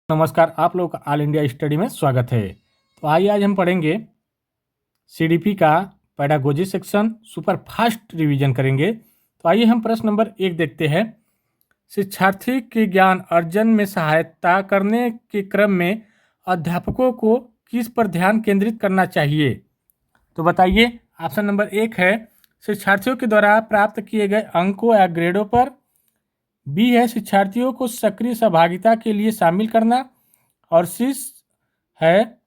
नमस्कार, आप लोग का ऑल इंडिया स्टडी में स्वागत है। तो आइए आज हम पढ़ेंगे सीडीपी का pedagogy section, super fast revision करेंगे। तो आइए हम प्रश्न नंबर 1 देखते हैं। शिक्षार्थी के ज्ञान अर्जन में सहायता करने के क्रम में अध्यापकों को किस पर ध्यान केंद्रित करना चाहिए? तो बताइए। ऑप्शन नंबर 1 है शिक्षार्थियों के द्वारा प्राप्त किए गए अंकों या ग्रेडों पर। बी है शिक्षार्थियों को सक्रिय सहभागिता के लिए शामिल करना। और सी है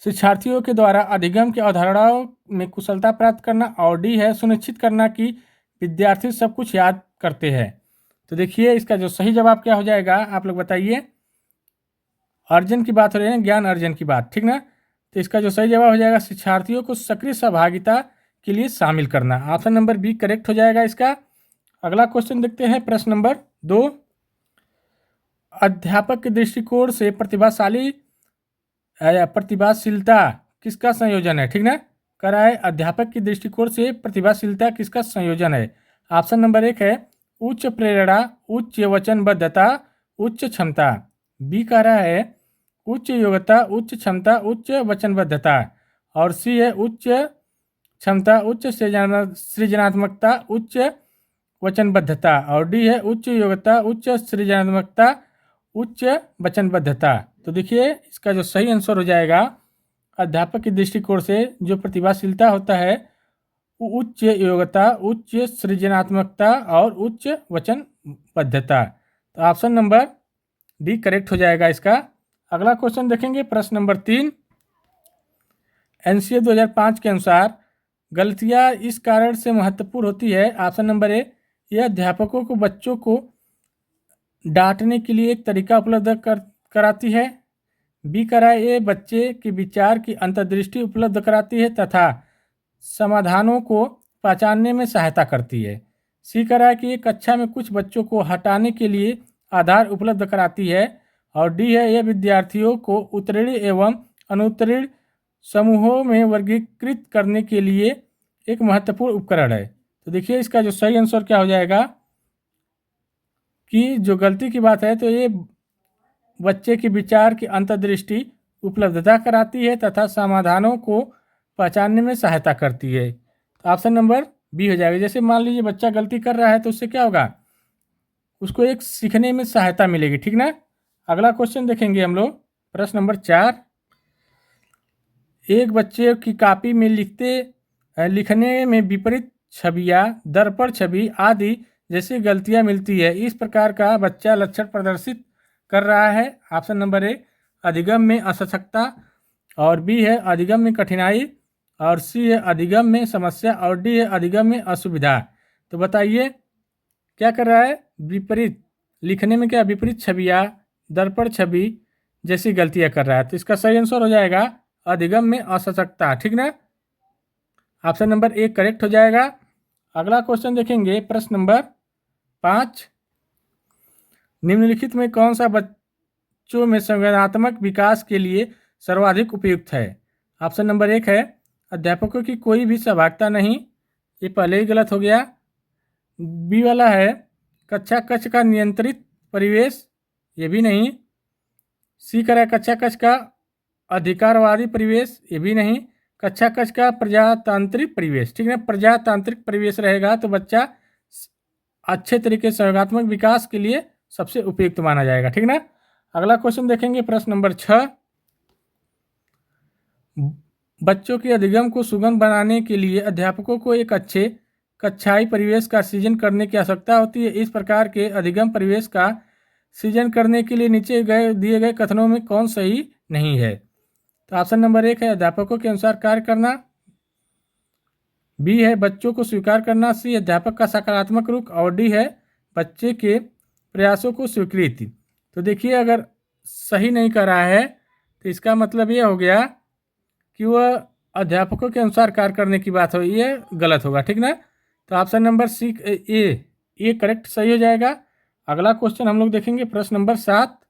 शिक्षार्थियों के द्वारा अधिगम की अवधारणाओं में कुशलता प्राप्त करना। और डी है सुनिश्चित करना कि विद्यार्थी सब कुछ याद करते हैं। तो देखिए इसका जो सही जवाब क्या हो जाएगा, आप लोग बताइए। अर्जन की बात हो रही है, ज्ञान अर्जन की बात, ठीक ना। तो इसका जो सही जवाब हो जाएगा शिक्षार्थियों को सक्रिय सहभागिता के लिए शामिल करना। ऑप्शन नंबर बी करेक्ट हो जाएगा इसका। अगला क्वेश्चन देखते हैं, प्रश्न नंबर 2। अध्यापक के दृष्टिकोण से प्रतिभाशीलता किसका संयोजन है? ठीक ना, कह रहा है अध्यापक की दृष्टिकोण से प्रतिभाशीलता किसका संयोजन है? ऑप्शन नंबर 1 है उच्च प्रेरणा, उच्च वचनबद्धता, उच्च क्षमता। बी कह रहा है उच्च योग्यता, उच्च क्षमता, उच्च वचनबद्धता। और सी है उच्च क्षमता, उच्च सृजनात्मकता, उच्च वचनबद्धता। और डी है उच्च योग्यता, उच्च सृजनात्मकता, उच्च वचनबद्धता। तो देखिए इसका जो सही आंसर हो जाएगा अध्यापक की दृष्टिकोण से जो प्रतिभाशीलता होता है वो उच्च योग्यता, उच्च सृजनात्मकता और उच्च वचनबद्धता। तो ऑप्शन नंबर डी करेक्ट हो जाएगा इसका। अगला क्वेश्चन देखेंगे, प्रश्न नंबर 3। एनसीए 2005 के अनुसार गलतियां इस कारण से महत्वपूर्ण होती है। ऑप्शन नंबर ए यह अध्यापकों को बच्चों को डांटने के लिए एक तरीका उपलब्ध कराती है। बी कह रहा है ये बच्चे के विचार की अंतर्दृष्टि उपलब्ध कराती है तथा समाधानों को पहचानने में सहायता करती है। सी कह रहा है कि ये कक्षा में कुछ बच्चों को हटाने के लिए आधार उपलब्ध कराती है। और डी है यह विद्यार्थियों को उत्तीर्ण एवं अनुत्तीर्ण समूहों में वर्गीकृत करने के लिए एक महत्वपूर्ण उपकरण है। तो देखिए इसका जो सही आंसर क्या हो जाएगा कि जो गलती की बात है तो ये बच्चे के विचार की अंतर्दृष्टि उपलब्धता कराती है तथा समाधानों को पहचानने में सहायता करती है। तो ऑप्शन नंबर बी हो जाएगा। जैसे मान लीजिए बच्चा गलती कर रहा है तो उससे क्या होगा, उसको एक सीखने में सहायता मिलेगी, ठीक ना। अगला क्वेश्चन देखेंगे हम लोग, प्रश्न नंबर 4। एक बच्चे की कॉपी में लिखने में विपरीत छवियाँ, दर्पण छवि आदि जैसी गलतियाँ मिलती है। इस प्रकार का बच्चा लक्षण प्रदर्शित कर रहा है। ऑप्शन नंबर ए अधिगम में असक्षमता। और बी है अधिगम में कठिनाई। और सी है अधिगम में समस्या। और डी है अधिगम में असुविधा। तो बताइए क्या कर रहा है, विपरीत लिखने में क्या विपरीत छवियाँ, दर्पण छवि जैसी गलतियाँ कर रहा है। तो इसका सही आंसर हो जाएगा अधिगम में असक्षमता, ठीक ना। ऑप्शन नंबर ए करेक्ट हो जाएगा। अगला क्वेश्चन देखेंगे, प्रश्न नंबर 5। निम्नलिखित में कौन सा बच्चों में संज्ञानात्मक विकास के लिए सर्वाधिक उपयुक्त है? ऑप्शन नंबर 1 है अध्यापकों की कोई भी सहभागिता नहीं, ये पहले ही गलत हो गया। बी वाला है कक्षा कक्ष का नियंत्रित परिवेश, ये भी नहीं। सी कह रहा है कक्षा कक्ष का अधिकारवादी परिवेश, ये भी नहीं। कक्षा कक्ष का प्रजातांत्रिक परिवेश, ठीक है, प्रजातांत्रिक परिवेश रहेगा तो बच्चा अच्छे तरीके से सहयोगात्मक विकास के लिए सबसे उपयुक्त माना जाएगा, ठीक ना। अगला क्वेश्चन देखेंगे, प्रश्न नंबर 6। बच्चों के अधिगम को सुगम बनाने के लिए अध्यापकों को एक अच्छे कक्षाई परिवेश का सृजन करने की आवश्यकता होती है। इस प्रकार के अधिगम परिवेश का सृजन करने के लिए नीचे दिए गए कथनों में कौन सही नहीं है? तो ऑप्शन नंबर 1 है अध्यापकों के अनुसार कार्य करना। बी है बच्चों को स्वीकार करना। सी अध्यापक का सकारात्मक रुख। और डी है बच्चे के प्रयासों को स्वीकृति। तो देखिए अगर सही नहीं कर रहा है तो इसका मतलब ये हो गया कि वह अध्यापकों के अनुसार कार्य करने की बात हो, ये गलत होगा, ठीक ना। तो option number C A correct सही हो जाएगा। अगला क्वेश्चन हम लोग देखेंगे, प्रश्न नंबर 7।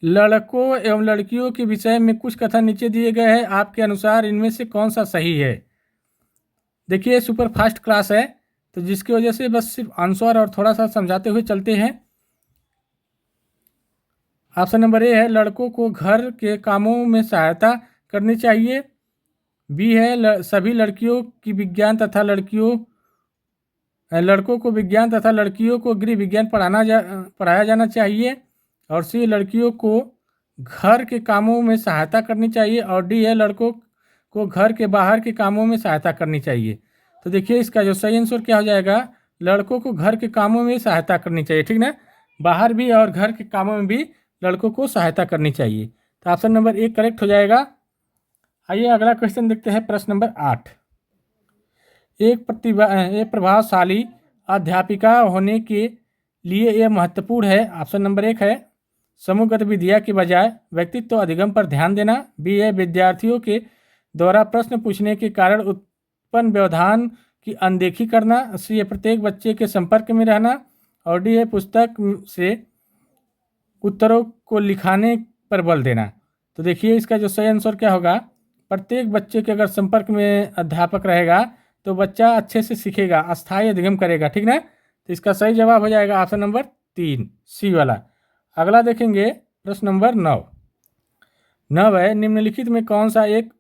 लड़कों एवं लड़कियों के विषय में कुछ कथन नीचे दिए गए हैं, आपके अनुसार इनमें से कौन सा सही है? देखिए सुपर फास्ट क्लास है तो जिसकी वजह से बस सिर्फ आंसर और थोड़ा सा समझाते हुए चलते हैं। ऑप्शन नंबर ए है लड़कों को घर के कामों में सहायता करनी चाहिए। बी है सभी लड़कियों की विज्ञान तथा लड़कों को विज्ञान तथा लड़कियों को गृह विज्ञान पढ़ाया जाना चाहिए। और सी लड़कियों को घर के कामों में सहायता करनी चाहिए। और डी है लड़कों को घर के बाहर के कामों में सहायता करनी चाहिए। तो देखिए इसका जो सही आंसर क्या हो जाएगा, लड़कों को घर के कामों में सहायता करनी चाहिए, ठीक ना, बाहर भी और घर के कामों में भी लड़कों को सहायता करनी चाहिए। तो ऑप्शन नंबर ए करेक्ट हो जाएगा। आइए अगला क्वेश्चन देखते हैं, प्रश्न नंबर 8। एक प्रभावशाली अध्यापिका होने के लिए यह महत्वपूर्ण है। ऑप्शन नंबर 1 है समूह गतिविधियाँ के बजाय व्यक्तित्व अधिगम पर ध्यान देना। बी है विद्यार्थियों के द्वारा प्रश्न पूछने के कारण उत्पन्न व्यवधान की अनदेखी करना। सी है प्रत्येक बच्चे के संपर्क में रहना। और डी है पुस्तक से उत्तरों को लिखाने पर बल देना। तो देखिए इसका जो सही आंसर क्या होगा, प्रत्येक बच्चे के अगर संपर्क में अध्यापक रहेगा तो बच्चा अच्छे से सीखेगा, अस्थायी अधिगम करेगा, ठीक ना। तो इसका सही जवाब हो जाएगा ऑप्शन नंबर 3 सी वाला। अगला देखेंगे प्रश्न नंबर 9 है निम्नलिखित में कौन सा एक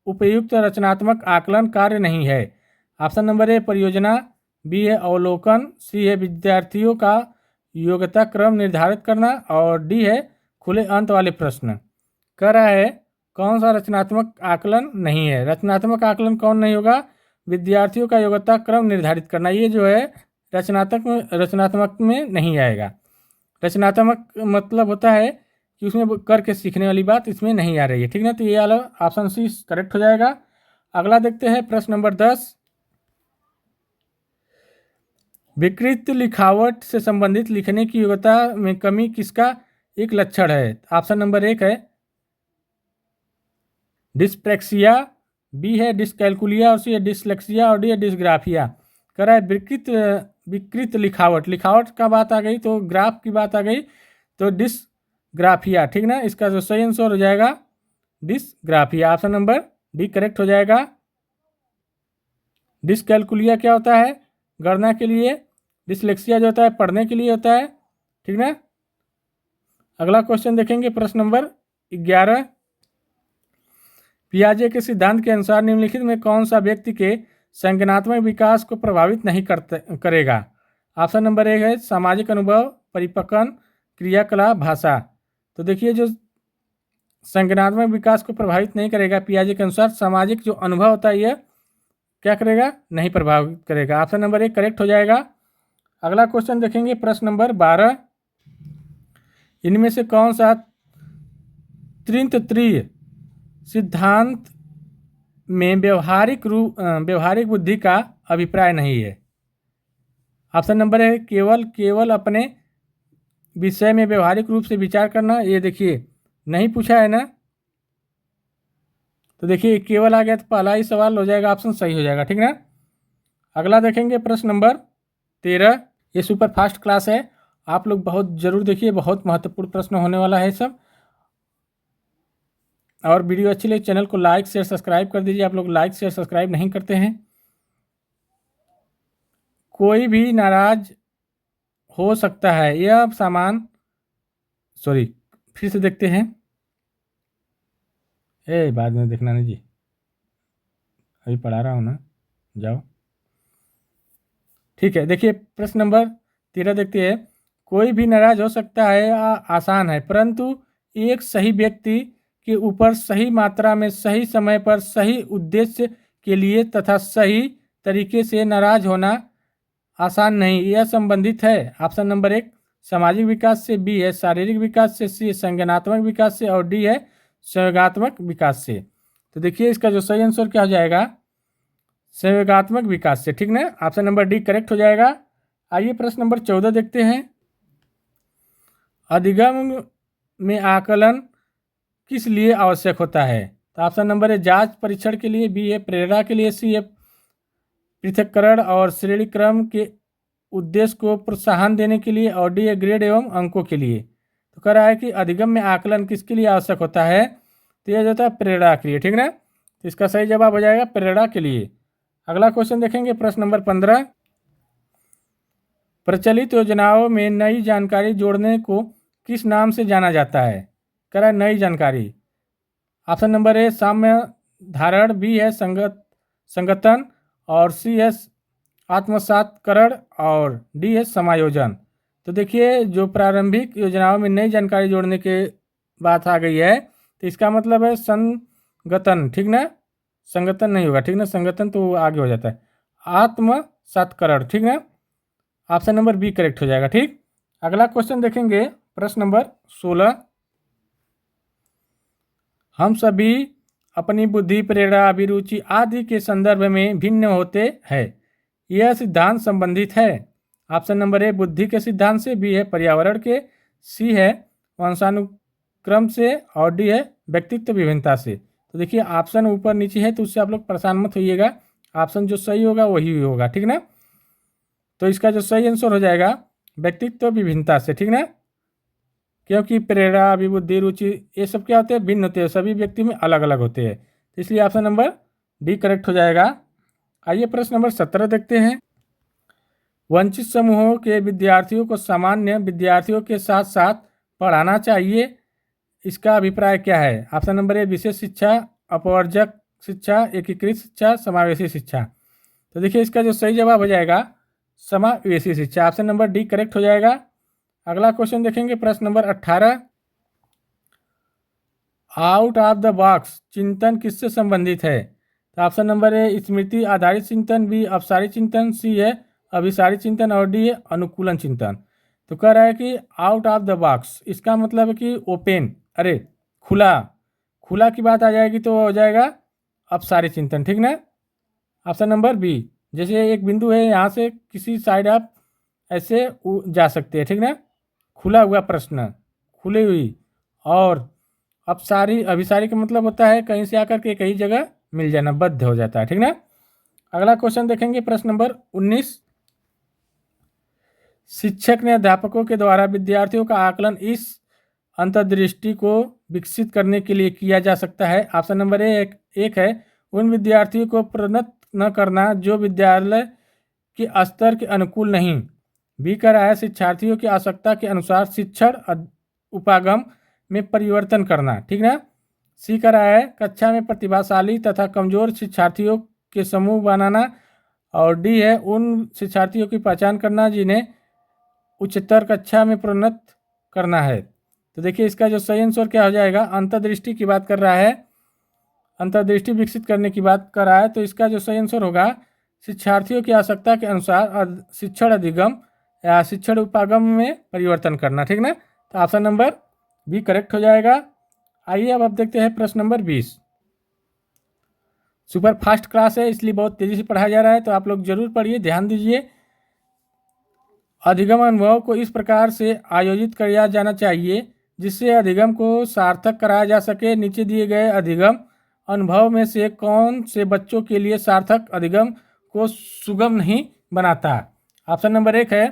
उपयुक्त रचनात्मक आकलन कार्य नहीं है। ऑप्शन नंबर ए परियोजना, बी है अवलोकन, सी है विद्यार्थियों का योग्यता क्रम निर्धारित करना और डी है खुले अंत वाले प्रश्न। कह रहा है कौन सा रचनात्मक आकलन नहीं है। रचनात्मक आकलन कौन नहीं होगा, विद्यार्थियों का योग्यता क्रम निर्धारित करना, ये जो है रचनात्मक में नहीं आएगा। रचनात्मक मतलब होता है कि उसमें करके सीखने वाली बात इसमें नहीं आ रही है, ठीक ना। तो ये वाला ऑप्शन सी करेक्ट हो जाएगा। अगला देखते हैं प्रश्न नंबर 10। विकृत लिखावट से संबंधित लिखने की योग्यता में कमी किसका एक लक्षण है। ऑप्शन नंबर 1 है डिस्प्रैक्सिया, बी है डिसकैलकुलिया और सी है डिसलेक्सिया और डी है डिसग्राफिया। कह रहा है विकृत लिखावट का बात आ गई तो ग्राफ की बात आ गई तो डिसग्राफिया, ठीक ना। इसका जो सही आंसर हो जाएगा dysgraphia, option number D correct हो जाएगा। डिसकैलकुलिया क्या होता है, गणना के लिए। डिसलेक्सिया जो होता है पढ़ने के लिए होता है, ठीक ना। अगला क्वेश्चन देखेंगे प्रश्न नंबर 11। पियाजे के सिद्धांत के अनुसार निम्नलिखित में कौन सा व्यक्ति के संज्ञानात्मक विकास को प्रभावित नहीं करेगा। ऑप्शन नंबर 1 है सामाजिक अनुभव, परिपक्वन, क्रियाकलाप, भाषा। तो देखिए जो संज्ञानात्मक विकास को प्रभावित नहीं करेगा पियाजे के अनुसार, सामाजिक जो अनुभव होता है यह क्या करेगा, नहीं प्रभावित करेगा। ऑप्शन नंबर 1 करेक्ट हो जाएगा। अगला क्वेश्चन देखेंगे प्रश्न नंबर 12। इनमें से कौन सा त्रिंतत्रीय सिद्धांत में व्यवहारिक बुद्धि का अभिप्राय नहीं है। ऑप्शन नंबर है केवल अपने विषय में व्यवहारिक रूप से विचार करना। ये देखिए नहीं पूछा है ना, तो देखिए केवल आ गया तो पहला ही सवाल हो जाएगा, ऑप्शन सही हो जाएगा, ठीक ना। अगला देखेंगे प्रश्न नंबर 13। ये सुपर फास्ट क्लास है, आप लोग बहुत जरूर देखिए, बहुत महत्वपूर्ण प्रश्न होने वाला है सब। और वीडियो अच्छी लगे चैनल को लाइक शेयर सब्सक्राइब कर दीजिए, आप लोग लाइक शेयर सब्सक्राइब नहीं करते हैं। कोई भी नाराज हो सकता है, यह सामान फिर से देखते हैं। बाद में देखना नहीं जी, अभी पढ़ा रहा हूँ ना, जाओ। ठीक है, देखिए प्रश्न नंबर 13 देखते हैं। कोई भी नाराज हो सकता है आसान है, परंतु एक सही व्यक्ति के ऊपर सही मात्रा में सही समय पर सही उद्देश्य के लिए तथा सही तरीके से नाराज होना आसान नहीं, यह संबंधित है। ऑप्शन नंबर 1 सामाजिक विकास से, बी है शारीरिक विकास से, सी संज्ञानात्मक विकास से और डी है संवेगात्मक विकास से। तो देखिए इसका जो सही आंसर क्या हो जाएगा, संवेगात्मक विकास से, ठीक ना। ऑप्शन नंबर डी करेक्ट हो जाएगा। आइए प्रश्न नंबर 14 देखते हैं। अधिगम में आकलन किस लिए आवश्यक होता है। तो ऑप्शन नंबर है जांच परीक्षण के लिए, बी है प्रेरणा के लिए, सी है पृथक्करण और श्रेणी क्रम के उद्देश्य को प्रोत्साहन देने के लिए और डी है ग्रेड एवं अंकों के लिए। तो कह रहा है कि अधिगम में आकलन किसके लिए आवश्यक होता है, तो यह होता है प्रेरणा के लिए, ठीक ना। तो इसका सही जवाब हो जाएगा प्रेरणा के लिए। अगला क्वेश्चन देखेंगे प्रश्न नंबर 15। प्रचलित योजनाओं में नई जानकारी जोड़ने को किस नाम से जाना जाता है? कह रहा है नई जानकारी। ऑप्शन नंबर ए साम्य धारण, बी है संगठन, और सी है आत्मसातकरण, और डी है समायोजन। तो देखिए जो प्रारंभिक योजनाओं में नई जानकारी जोड़ने के बात आ गई है तो इसका मतलब है संगठन, ठीक ना? संगठन नहीं होगा, ठीक ना? संगठन तो आगे हो जाता है, आत्मसातकरण, ठीक ना? ऑप्शन नंबर बी करेक्ट हो जाएगा, ठीक। अगला क्वेश्चन देखेंगे, प्रश्न नंबर 16। हम सभी अपनी बुद्धि, प्रेरणा, अभिरुचि आदि के संदर्भ में भिन्न होते हैं, यह सिद्धांत संबंधित है। ऑप्शन नंबर ए बुद्धि के सिद्धांत से, बी है पर्यावरण के, सी है वंशानुक्रम से, और डी है व्यक्तित्व विभिन्नता से। तो देखिए ऑप्शन ऊपर नीचे है तो उससे आप लोग परेशान मत होइएगा, ऑप्शन जो सही होगा वही होगा, ठीक ना? तो इसका जो सही आंसर हो जाएगा व्यक्तित्व विभिन्नता से, ठीक ना? क्योंकि प्रेरणा, अभिबुद्धि, रुचि ये सब क्या होते हैं? भिन्न होते हैं, सभी व्यक्ति में अलग अलग होते हैं, तो इसलिए ऑप्शन नंबर डी करेक्ट हो जाएगा। आइए प्रश्न नंबर 17 देखते हैं। वंचित समूहों के विद्यार्थियों को सामान्य विद्यार्थियों के साथ साथ पढ़ाना चाहिए, इसका अभिप्राय क्या है? ऑप्शन नंबर ए विशेष शिक्षा, अपवर्जक शिक्षा, एकीकृत शिक्षा, समावेशी शिक्षा। तो देखिए इसका जो सही जवाब हो जाएगा समावेशी शिक्षा, ऑप्शन नंबर डी करेक्ट हो जाएगा। अगला क्वेश्चन देखेंगे, प्रश्न number 18। Out of the box चिंतन किससे संबंधित है? तो ऑप्शन नंबर ए स्मृति आधारित चिंतन, बी अपसारी चिंतन, सी है अभिसारी चिंतन, और डी है अनुकूलन चिंतन। तो कह रहा है कि आउट ऑफ द बॉक्स, इसका मतलब है कि ओपन, अरे खुला, खुला की बात आ जाएगी तो हो जाएगा अपसारी चिंतन, ठीक ना? ऑप्शन नंबर बी, जैसे एक बिंदु है यहाँ से किसी साइड आप ऐसे जा सकते हैं, ठीक ना? खुला हुआ प्रश्न, खुली हुई, और अपसारी अभिसारी का मतलब होता है कहीं से आकर के कई जगह मिल जाना, बद्ध हो जाता है, ठीक ना? अगला क्वेश्चन देखेंगे, प्रश्न नंबर 19। शिक्षक ने अध्यापकों के द्वारा विद्यार्थियों का आकलन इस अंतर्दृष्टि को विकसित करने के लिए किया जा सकता है। ऑप्शन नंबर एक है उन विद्यार्थियों को प्रोन्नत न करना जो विद्यालय के स्तर के अनुकूल नहीं। बी कह रहा है शिक्षार्थियों की आवश्यकता के अनुसार शिक्षण उपागम में परिवर्तन करना, ठीक ना? सी कह रहा है कक्षा में प्रतिभाशाली तथा कमजोर शिक्षार्थियों के समूह बनाना, और डी है उन शिक्षार्थियों की पहचान करना जिन्हें उच्चतर कक्षा में प्रोन्नत करना है। तो देखिए इसका जो सही आंसर क्या हो जाएगा, अंतर्दृष्टि की बात कर रहा है, अंतर्दृष्टि विकसित करने की बात कर रहा है, तो इसका जो सही आंसर होगा शिक्षार्थियों की आवश्यकता के अनुसार शिक्षण अधिगम या शिक्षण उपागम में परिवर्तन करना, ठीक ना? तो ऑप्शन नंबर बी करेक्ट हो जाएगा। आइए अब आप देखते हैं प्रश्न नंबर 20। सुपर फास्ट क्लास है इसलिए बहुत तेजी से पढ़ाया जा रहा है, तो आप लोग जरूर पढ़िए, ध्यान दीजिए। अधिगम अनुभव को इस प्रकार से आयोजित किया जाना चाहिए जिससे अधिगम को सार्थक कराया जा सके। नीचे दिए गए अधिगम अनुभव में से कौन से बच्चों के लिए सार्थक अधिगम को सुगम नहीं बनाता? ऑप्शन नंबर 1 है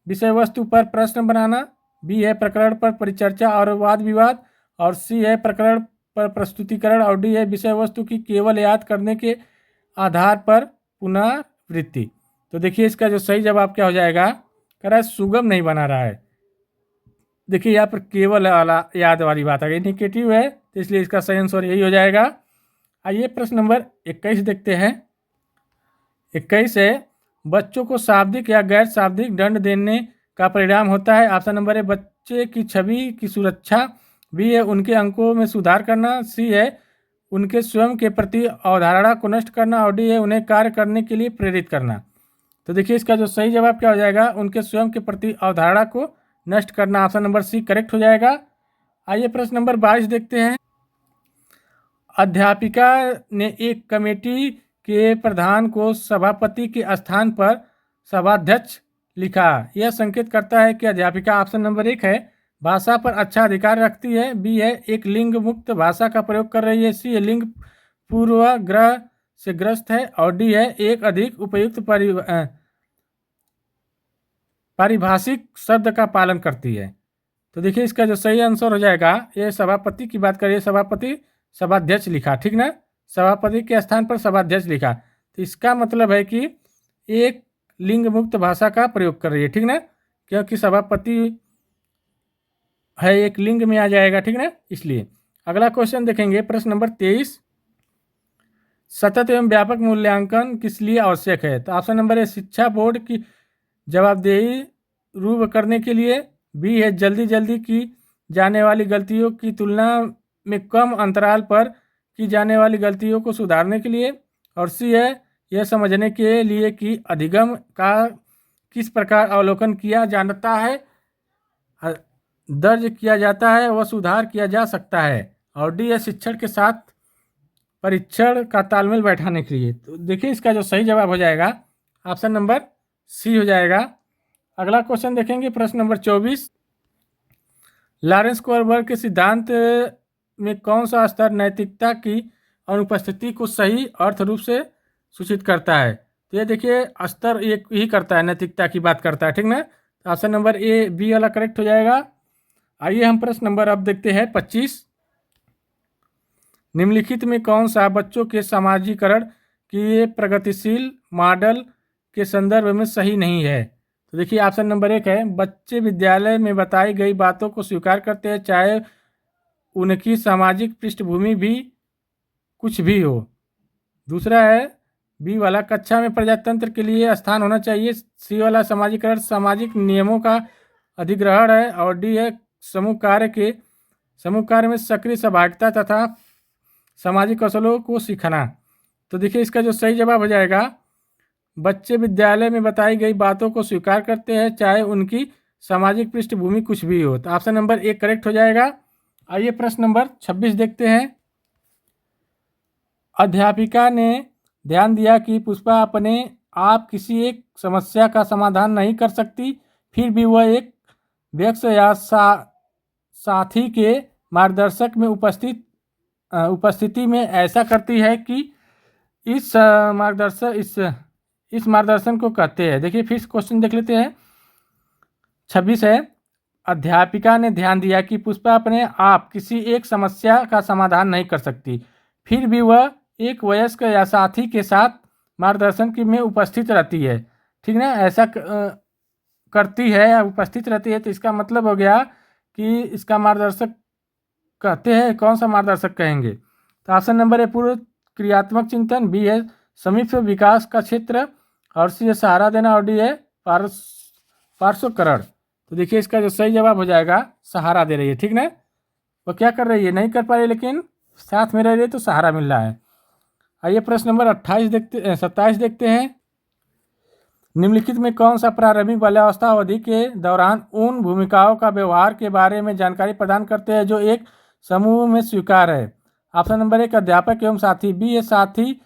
विषय वस्तु पर प्रश्न बनाना, बी है प्रकरण पर परिचर्चा और वाद विवाद, और सी है प्रकरण पर प्रस्तुतिकरण, और डी है विषय वस्तु की केवल याद करने के आधार पर पुनरावृत्ति। तो देखिए इसका जो सही जवाब क्या हो जाएगा, कह रहा है सुगम नहीं बना रहा है। देखिए यहाँ पर केवल वाला याद वाली बात आ गई, निगेटिव है, तो इसलिए इसका सही आंसर यही हो जाएगा। आइए प्रश्न नंबर 21 देखते हैं। 21 है बच्चों को शाब्दिक या गैर शाब्दिक दंड देने का परिणाम होता है। ऑप्शन नंबर ए बच्चे की छवि की सुरक्षा, बी है उनके अंकों में सुधार करना, सी है उनके स्वयं के प्रति अवधारणा को नष्ट करना, और डी है उन्हें कार्य करने के लिए प्रेरित करना। तो देखिए इसका जो सही जवाब क्या हो जाएगा, उनके स्वयं के प्रति अवधारणा को नष्ट करना, ऑप्शन नंबर सी करेक्ट हो जाएगा। आइए प्रश्न नंबर 22 देखते हैं। अध्यापिका ने एक कमेटी के प्रधान को सभापति के स्थान पर सभाध्यक्ष लिखा, यह संकेत करता है कि अध्यापिका ऑप्शन नंबर 1 है भाषा पर अच्छा अधिकार रखती है, बी है एक लिंग मुक्त भाषा का प्रयोग कर रही है, सी है लिंग पूर्वाग्रह से ग्रस्त है, और डी है एक अधिक उपयुक्त पारिभाषिक शब्द का पालन करती है। तो देखिए इसका जो सही आंसर हो जाएगा, ये सभापति की बात करिए, सभापति सभाध्यक्ष लिखा, ठीक ना? सभापति के स्थान पर सभाध्यक्ष लिखा, तो इसका मतलब है कि एक लिंग मुक्त भाषा का प्रयोग कर रही है, ठीक ना? क्योंकि सभापति है, एक लिंग में आ जाएगा, ठीक ना, इसलिए। अगला क्वेश्चन देखेंगे, प्रश्न नंबर 23, सतत एवं व्यापक मूल्यांकन किस लिए आवश्यक है? तो ऑप्शन नंबर ए शिक्षा बोर्ड की जवाबदेही रूब करने के लिए, बी है जल्दी जल्दी की जाने वाली गलतियों की तुलना में कम अंतराल पर की जाने वाली गलतियों को सुधारने के लिए, और सी है यह समझने के लिए कि अधिगम का किस प्रकार अवलोकन किया जाता है, दर्ज किया जाता है, वह सुधार किया जा सकता है, और डी है शिक्षण के साथ परीक्षण का तालमेल बैठाने के लिए। तो देखिए इसका जो सही जवाब हो जाएगा ऑप्शन नंबर सी हो जाएगा। अगला क्वेश्चन देखेंगे, प्रश्न नंबर 24, लॉरेंस कोलबर्ग के सिद्धांत में कौन सा स्तर नैतिकता की अनुपस्थिति को सही अर्थ रूप से सूचित करता है? तो ये देखिए स्तर एक ही करता है, नैतिकता की बात करता है, ठीक ना। ऑप्शन नंबर ए बी वाला करेक्ट हो जाएगा। आइए हम प्रश्न नंबर अब देखते हैं 25, निम्नलिखित में कौन सा बच्चों के समाजीकरण के प्रगतिशील मॉडल के संदर्भ में सही नहीं है? तो देखिए ऑप्शन नंबर 1 है बच्चे विद्यालय में बताई गई बातों को स्वीकार करते हैं चाहे उनकी सामाजिक पृष्ठभूमि भी कुछ भी हो। दूसरा है बी वाला कक्षा में प्रजातंत्र के लिए स्थान होना चाहिए। सी वाला समाजीकरण सामाजिक नियमों का अधिग्रहण है, और डी है समूह कार्य में सक्रिय सहभागिता तथा सामाजिक कौशलों को सीखना। तो देखिए इसका जो सही जवाब हो जाएगा, बच्चे विद्यालय में बताई गई बातों को स्वीकार करते हैं चाहे उनकी सामाजिक पृष्ठभूमि कुछ भी हो। तो ऑप्शन नंबर 1 करेक्ट हो जाएगा। आइए प्रश्न नंबर 26 देखते हैं। अध्यापिका ने ध्यान दिया कि पुष्पा अपने आप किसी एक समस्या का समाधान नहीं कर सकती, फिर भी वह एक वयस्क या साथी के मार्गदर्शक में उपस्थिति में ऐसा करती है कि इस मार्गदर्शन को कहते हैं। देखिए फिर क्वेश्चन देख लेते हैं। 26 है अध्यापिका ने ध्यान दिया कि पुष्पा अपने आप किसी एक समस्या का समाधान नहीं कर सकती, फिर भी वह एक वयस्क या साथी के साथ मार्गदर्शन की में उपस्थित रहती है, ठीक ना। ऐसा करती है या उपस्थित रहती है, तो इसका मतलब हो गया कि इसका मार्गदर्शक कहते हैं, कौन सा मार्गदर्शक कहेंगे? तो ऑप्शन नंबर ए पूर्व क्रियात्मक चिंतन, बी है समीप विकास का क्षेत्र, और सी है सहारा देना, और डी है पार्श्वकरण। तो देखिए इसका जो सही जवाब हो जाएगा सहारा दे रही है, ठीक ना। वो क्या कर रही है, नहीं कर पा रही लेकिन साथ में रह रही है तो सहारा मिल रहा है। आइए प्रश्न नंबर 27 देखते हैं। निम्नलिखित में कौन सा प्रारंभिक बाल्यावस्था अवधि के दौरान उन भूमिकाओं का व्यवहार के बारे में जानकारी प्रदान करते हैं जो एक समूह में स्वीकार है? ऑप्शन नंबर 1 अध्यापक एवं साथी, बी है साथी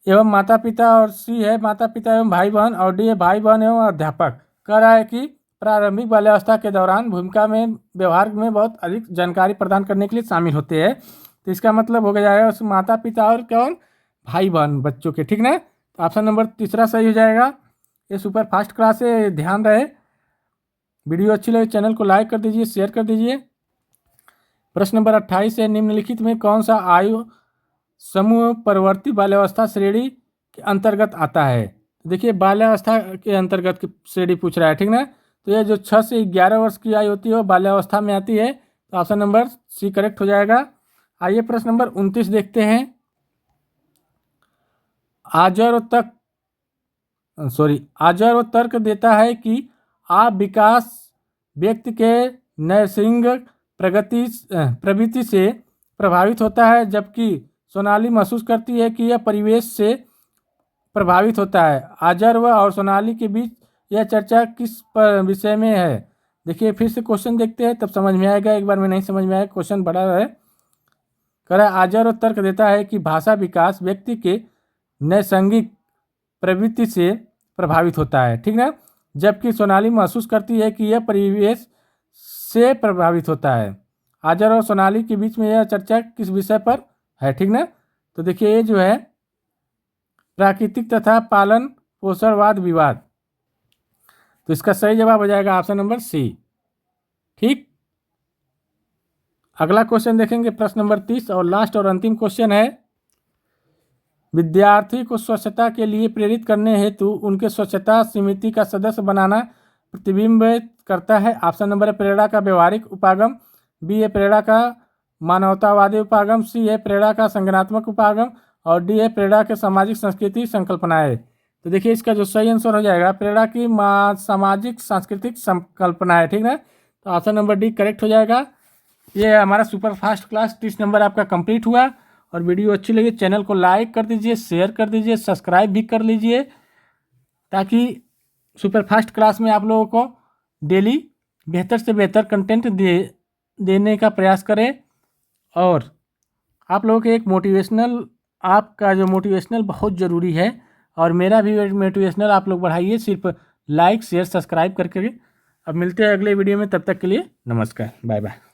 एवं माता पिता, और सी है माता पिता एवं भाई बहन, और डी है भाई बहन एवं अध्यापक। कह रहा है कि प्रारंभिक बाल्यावस्था के दौरान भूमिका में व्यवहार में बहुत अधिक जानकारी प्रदान करने के लिए शामिल होते हैं। तो इसका मतलब हो गया है उस माता पिता और कौन, भाई बहन बच्चों के, ठीक ना। तो ऑप्शन नंबर 3 सही हो जाएगा। ये सुपर फास्ट क्लास है, ध्यान रहे। वीडियो अच्छी लगे चैनल को लाइक कर दीजिए, शेयर कर दीजिए। प्रश्न नंबर 28 है निम्नलिखित में कौन सा आयु समूह परवर्ती बाल्यावस्था श्रेणी के अंतर्गत आता है? तो देखिए बाल्यावस्था के अंतर्गत की श्रेणी पूछ रहा है, ठीक ना। तो ये जो 6 से 11 वर्ष की आयु होती है वो बाल्यावस्था में आती है। तो ऑप्शन नंबर सी करेक्ट हो जाएगा। आइए प्रश्न नंबर 29 देखते हैं। आजर व तर्क देता है कि आप विकास व्यक्ति के नैसर्गिक प्रवृत्ति से प्रभावित होता है, जबकि सोनाली महसूस करती है कि यह परिवेश से प्रभावित होता है। आजर्व और सोनाली के बीच यह चर्चा किस विषय में है? देखिए फिर से क्वेश्चन देखते हैं तब समझ में आएगा, एक बार में नहीं समझ में आएगा, क्वेश्चन बड़ा है। कह रहा है आजर्व तर्क देता है कि भाषा विकास व्यक्ति के नैसर्गिक प्रवृत्ति से प्रभावित होता है, ठीक ना, जबकि सोनाली महसूस करती है कि यह परिवेश से प्रभावित होता है। आजर और सोनाली के बीच में यह चर्चा किस विषय पर है, ठीक ना। तो देखिए ये जो है प्राकृतिक तथा पालन पोषणवाद विवाद। तो इसका सही जवाब हो जाएगा ऑप्शन नंबर सी, ठीक। अगला क्वेश्चन देखेंगे, प्रश्न नंबर 30 और लास्ट और अंतिम क्वेश्चन है। विद्यार्थी को स्वच्छता के लिए प्रेरित करने हेतु उनके स्वच्छता समिति का सदस्य बनाना प्रतिबिंबित करता है? ऑप्शन नंबर है प्रेरणा का व्यवहारिक उपागम, बी है प्रेरणा का मानवतावादी उपागम, सी है प्रेरणा का संज्ञानात्मक उपागम और डी है प्रेरणा के सामाजिक संस्कृति संकल्पनाएं। तो देखिए इसका जो सही आंसर हो जाएगा प्रेरणा की सामाजिक सांस्कृतिक संकल्पनाएं, ठीक है। तो ऑप्शन नंबर डी करेक्ट हो जाएगा। ये हमारा सुपर फास्ट क्लास 30 नंबर आपका कंप्लीट हुआ। और वीडियो अच्छी लगी चैनल को लाइक कर दीजिए, शेयर कर दीजिए, सब्सक्राइब भी कर लीजिए, ताकि सुपर फास्ट क्लास में आप लोगों को डेली बेहतर से बेहतर कंटेंट देने का प्रयास करें। और आप लोगों के एक मोटिवेशनल, आपका जो मोटिवेशनल बहुत ज़रूरी है और मेरा भी मोटिवेशनल आप लोग बढ़ाइए, सिर्फ लाइक शेयर सब्सक्राइब करके। अब मिलते हैं अगले वीडियो में, तब तक के लिए नमस्कार, बाय बाय।